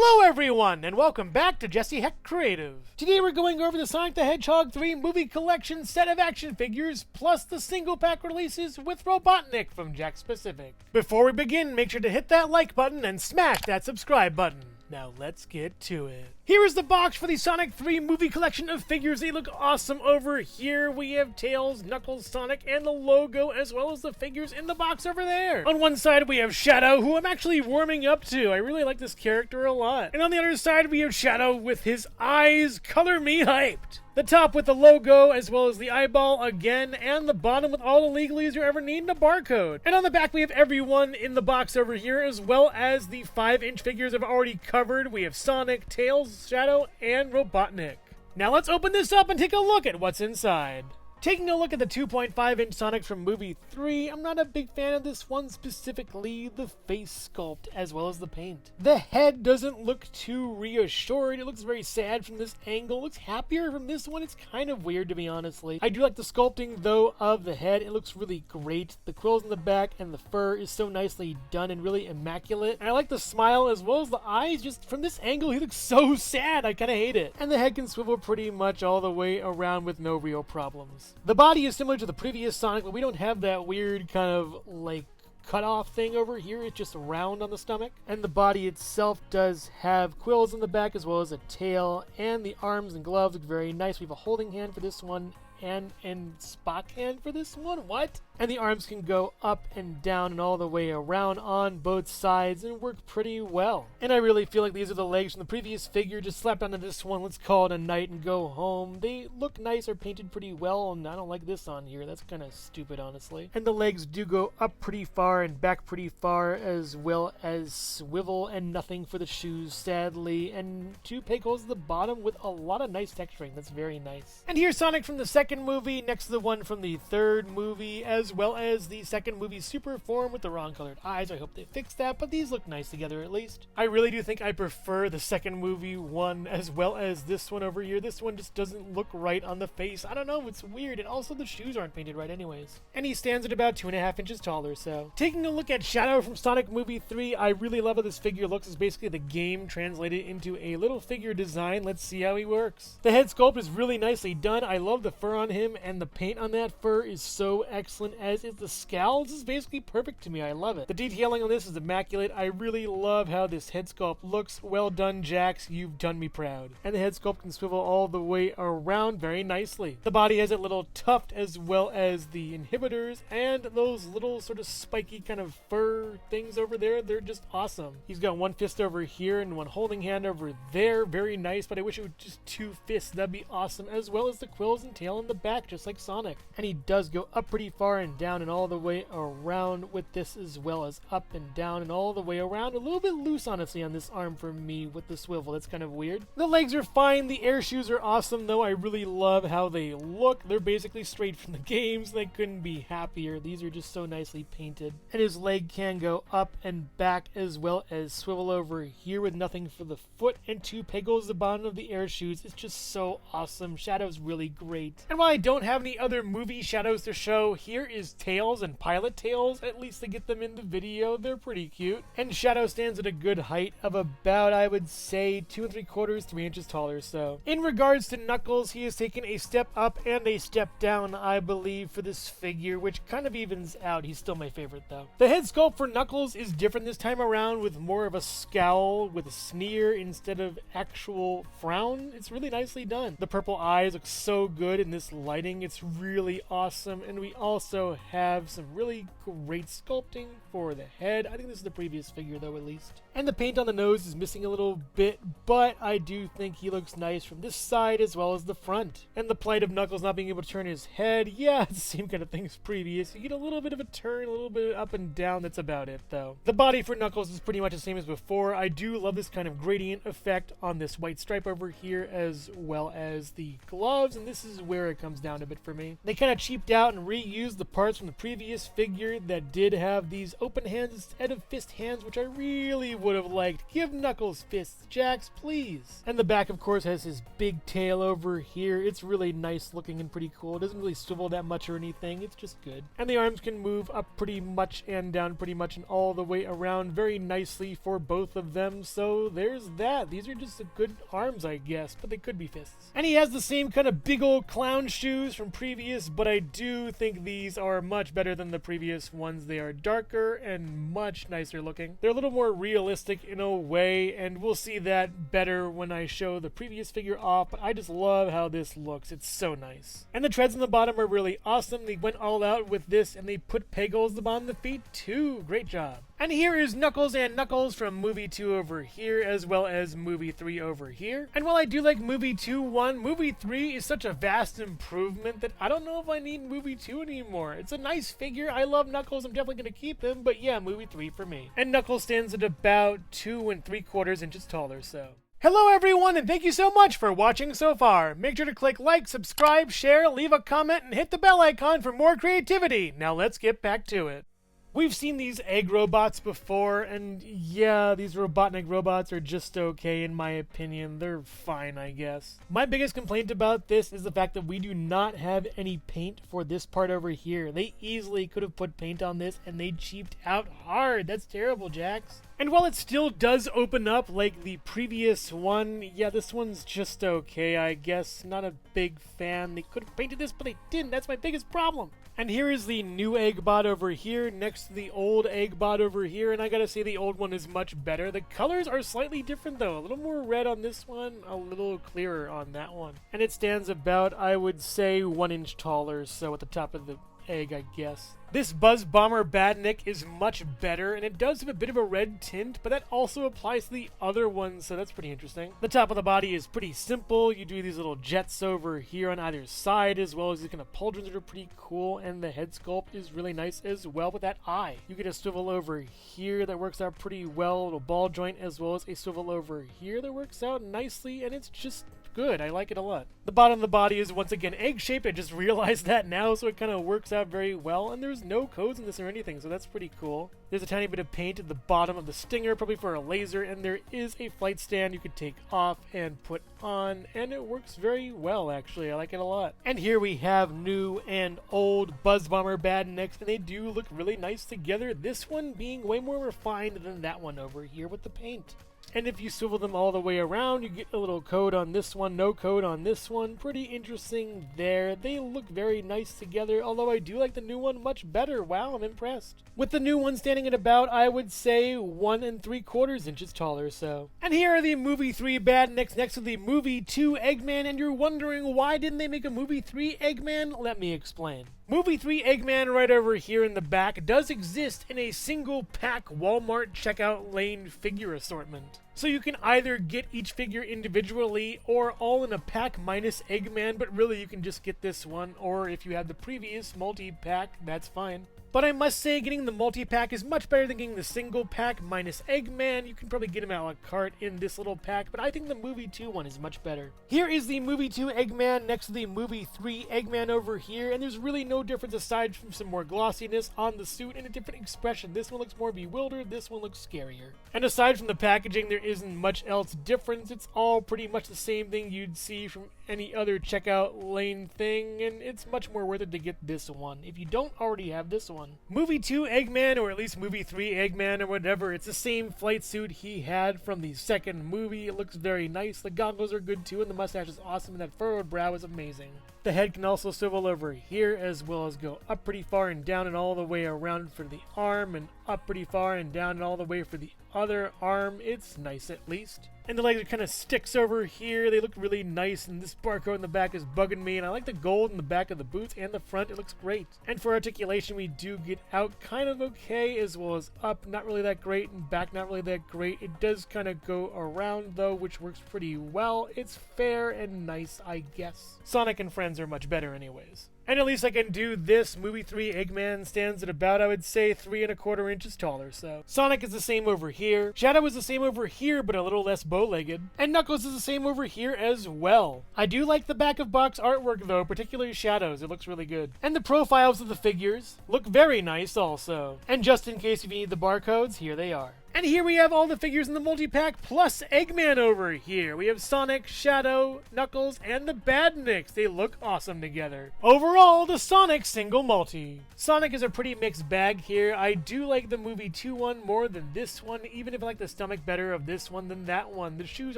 Hello everyone, and welcome back to Jesse Hecht Creative. Today we're going over the Sonic the Hedgehog 3 movie collection set of action figures, plus the single pack releases with Robotnik from Jakks Pacific. Before we begin, make sure to hit that like button and smash that subscribe button. Now let's get to it. Here is the box for the Sonic 3 movie collection of figures. They look awesome over here. We have Tails, Knuckles, Sonic, and the logo, as well as the figures in the box over there. On one side, we have Shadow, who I'm actually warming up to. I really like this character a lot. And on the other side, we have Shadow with his eyes. Color me hyped. The top with the logo, as well as the eyeball again, and the bottom with all the legalese you ever need and a barcode. And on the back, we have everyone in the box over here, as well as the 5-inch figures I've already covered. We have Sonic, Tails, Shadow, and Robotnik. Now let's open this up and take a look at what's inside. Taking a look at the 2.5-inch Sonics from Movie 3, I'm not a big fan of this one specifically, the face sculpt as well as the paint. The head doesn't look too reassured, it looks very sad from this angle, it looks happier from this one, it's kind of weird to be honestly. I do like the sculpting though of the head, it looks really great. The quills in the back and the fur is so nicely done and really immaculate. And I like the smile as well as the eyes, just from this angle he looks so sad, I kind of hate it. And the head can swivel pretty much all the way around with no real problems. The body is similar to the previous Sonic, but we don't have that weird kind of like cut-off thing over here. It's just round on the stomach. And the body itself does have quills in the back as well as a tail, and the arms and gloves look very nice. We have a holding hand for this one and Spock hand for this one. What? And the arms can go up and down and all the way around on both sides and work pretty well. And I really feel like these are the legs from the previous figure just slapped onto this one. Let's call it a night and go home. They look nice, are painted pretty well, and I don't like this on here. That's kind of stupid, honestly. And the legs do go up pretty far and back pretty far, as well as swivel, and nothing for the shoes, sadly. And 2 peg holes at the bottom with a lot of nice texturing. That's very nice. And here's Sonic from the second movie next to the one from the third movie, as well as the second movie's super form with the wrong colored eyes. I hope they fix that, but these look nice together at least. I really do think I prefer the second movie one as well as this one over here. This one just doesn't look right on the face. I don't know, it's weird, and also the shoes aren't painted right anyways. And he stands at about 2.5 inches taller, so. Taking a look at Shadow from Sonic Movie 3, I really love how this figure looks. It's basically the game translated into a little figure design. Let's see how he works. The head sculpt is really nicely done. I love the fur on him, and the paint on that fur is so excellent, as is the scowl. This is basically perfect to me. I love it. The detailing on this is immaculate. I really love how this head sculpt looks. Well done, Jakks. You've done me proud. And the head sculpt can swivel all the way around very nicely. The body has a little tuft as well as the inhibitors and those little sort of spiky kind of fur things over there. They're just awesome. He's got one fist over here and one holding hand over there. Very nice, but I wish it was just 2 fists. That'd be awesome, as well as the quills and tail in the back, just like Sonic. And he does go up pretty far and down and all the way around with this, as well as up and down and all the way around. A little bit loose, honestly, on this arm for me with the swivel. That's kind of weird. The legs are fine. The air shoes are awesome, though. I really love how they look. They're basically straight from the games. They couldn't be happier. These are just so nicely painted. And his leg can go up and back, as well as swivel over here with nothing for the foot, and 2 peg holes at the bottom of the air shoes. It's just so awesome. Shadow's really great. And while I don't have any other movie Shadows to show, here is Tails and Pilot Tails. At least they get them in the video. They're pretty cute. And Shadow stands at a good height of about, I would say, 2 3/4, 3 inches taller. So in regards to Knuckles, he has taken a step up and a step down, I believe, for this figure, which kind of evens out. He's still my favorite though. The head sculpt for Knuckles is different this time around, with more of a scowl with a sneer instead of actual frown. It's really nicely done. The purple eyes look so good in this lighting. It's really awesome. And we also have some really great sculpting for the head. I think this is the previous figure though, at least. And the paint on the nose is missing a little bit, but I do think he looks nice from this side as well as the front. And the plight of Knuckles not being able to turn his head, yeah, it's the same kind of thing as previous. You get a little bit of a turn, a little bit up and down. That's about it though. The body for Knuckles is pretty much the same as before. I do love this kind of gradient effect on this white stripe over here, as well as the gloves, and this is where it comes down a bit for me. They kind of cheaped out and reused the parts from the previous figure that did have these open hands instead of fist hands, which I really would have liked. Give Knuckles fists, Jakks, please. And the back, of course, has his big tail over here. It's really nice looking and pretty cool. It doesn't really swivel that much or anything. It's just good. And the arms can move up pretty much and down pretty much and all the way around very nicely for both of them. So there's that. These are just good arms, I guess, but they could be fists. And he has the same kind of big old clown shoes from previous, but I do think these are much better than the previous ones. They are darker and much nicer looking. They're a little more realistic in a way, and we'll see that better when I show the previous figure off, but I just love how this looks. It's so nice. And the treads on the bottom are really awesome. They went all out with this, and they put peg holes at the bottom of the feet too. Great job. And here is Knuckles and Knuckles from Movie 2 over here, as well as Movie 3 over here. And while I do like Movie 2-1, Movie 3 is such a vast improvement that I don't know if I need Movie 2 anymore. It's a nice figure. I love Knuckles. I'm definitely going to keep him, but yeah, Movie 3 for me. And Knuckles stands at about 2 3/4 inches taller, so. Hello everyone, and thank you so much for watching so far. Make sure to click like, subscribe, share, leave a comment, and hit the bell icon for more creativity. Now let's get back to it. We've seen these egg robots before, and yeah, these Robotnik robots are just okay in my opinion. They're fine, I guess. My biggest complaint about this is the fact that we do not have any paint for this part over here. They easily could have put paint on this, and they cheaped out hard. That's terrible, Jakks. And while it still does open up like the previous one, yeah, this one's just okay, I guess. Not a big fan. They could have painted this, but they didn't. That's my biggest problem. And here is the new Eggbot over here next to the old Eggbot over here, and I gotta say the old one is much better. The colors are slightly different though. A little more red on this one, a little clearer on that one. And it stands about, I would say, 1 inch taller, so at the top of the egg, I guess. This Buzz Bomber Badnik is much better, and it does have a bit of a red tint, but that also applies to the other ones, so that's pretty interesting. The top of the body is pretty simple. You do these little jets over here on either side, as well as these kind of pauldrons that are pretty cool, and the head sculpt is really nice as well with that eye. You get a swivel over here that works out pretty well, a little ball joint, as well as a swivel over here that works out nicely, and it's just good. I like it a lot. The bottom of the body is once again egg-shaped. I just realized that now, so it kind of works out very well, and there's no codes in this or anything, so that's pretty cool. There's a tiny bit of paint at the bottom of the stinger, probably for a laser, and there is a flight stand you could take off and put on, and it works very well, actually. I like it a lot. And here we have new and old Buzz Bomber Badniks, and they do look really nice together, this one being way more refined than that one over here with the paint. And if you swivel them all the way around, you get a little code on this one, no code on this one. Pretty interesting there. They look very nice together, although I do like the new one much better. Wow, I'm impressed. With the new one standing at about, I would say, 1 3/4 inches taller, so. And here are the Movie 3 Badniks next to the Movie 2 Eggman, and you're wondering why didn't they make a Movie 3 Eggman? Let me explain. Movie 3 Eggman right over here in the back does exist in a single pack Walmart checkout lane figure assortment. So you can either get each figure individually or all in a pack minus Eggman, but really you can just get this one, or if you have the previous multi-pack, that's fine. But I must say, getting the multi-pack is much better than getting the single pack minus Eggman. You can probably get him a la carte in this little pack, but I think the Movie 2 one is much better. Here is the Movie 2 Eggman next to the Movie 3 Eggman over here, and there's really no difference aside from some more glossiness on the suit and a different expression. This one looks more bewildered, this one looks scarier. And aside from the packaging, there isn't much else difference. It's all pretty much the same thing you'd see from any other checkout lane thing, and it's much more worth it to get this one if you don't already have this one. Movie 2 Eggman, or at least Movie 3 Eggman, or whatever, it's the same flight suit he had from the second movie. It looks very nice. The goggles are good too, and the mustache is awesome, and that furrowed brow is amazing. The head can also swivel over here, as well as go up pretty far and down and all the way around for the arm, and up pretty far and down and all the way for the other arm. It's nice at least. And the legs are kind of sticks over here. They look really nice, and this barcode in the back is bugging me, and I like the gold in the back of the boots and the front. It looks great. And for articulation, we do get out kind of okay, as well as up, not really that great, and back, not really that great. It does kind of go around, though, which works pretty well. It's fair and nice, I guess. Sonic and Friends are much better anyways. And at least I can do this. Movie 3 Eggman stands at about, I would say, 3¼ inches taller, so. Sonic is the same over here. Shadow is the same over here, but a little less bow-legged. And Knuckles is the same over here as well. I do like the back of box artwork though, particularly Shadow's. It looks really good. And the profiles of the figures look very nice also. And just in case if you need the barcodes, here they are. And here we have all the figures in the multi-pack plus Eggman over here. We have Sonic, Shadow, Knuckles, and the Badniks. They look awesome together. Overall, the Sonic single multi. Sonic is a pretty mixed bag here. I do like the movie 2 one more than this one, even if I like the stomach better of this one than that one. The shoes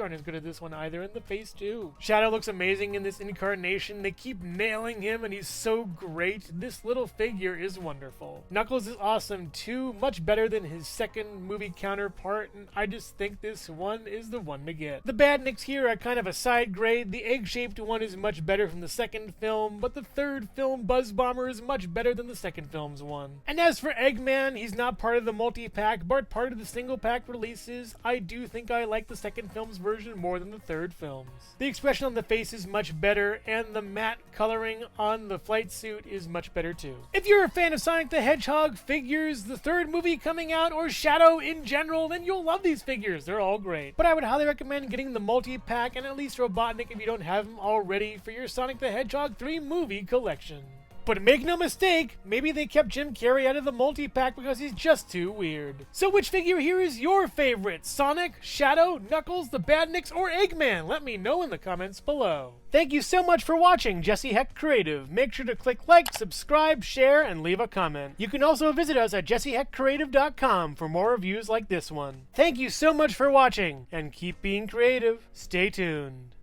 aren't as good as this one either, and the face too. Shadow looks amazing in this incarnation. They keep nailing him, and he's so great. This little figure is wonderful. Knuckles is awesome too, much better than his second movie counterpart, and I just think this one is the one to get. The Badniks here are kind of a side grade. The egg-shaped one is much better from the second film, but the third film Buzz Bomber is much better than the second film's one. And as for Eggman, he's not part of the multi-pack, but part of the single-pack releases. I do think I like the second film's version more than the third film's. The expression on the face is much better, and the matte coloring on the flight suit is much better too. If you're a fan of Sonic the Hedgehog figures, the third movie coming out, or Shadow in general, then you'll love these figures. They're all great. But I would highly recommend getting the multi-pack and at least Robotnik if you don't have them already for your Sonic the Hedgehog 3 movie collection. But make no mistake, maybe they kept Jim Carrey out of the multi-pack because he's just too weird. So which figure here is your favorite? Sonic, Shadow, Knuckles, the Badniks, or Eggman? Let me know in the comments below. Thank you so much for watching Jesse Hecht Creative. Make sure to click like, subscribe, share, and leave a comment. You can also visit us at jessehechtcreative.com for more reviews like this one. Thank you so much for watching, and keep being creative. Stay tuned.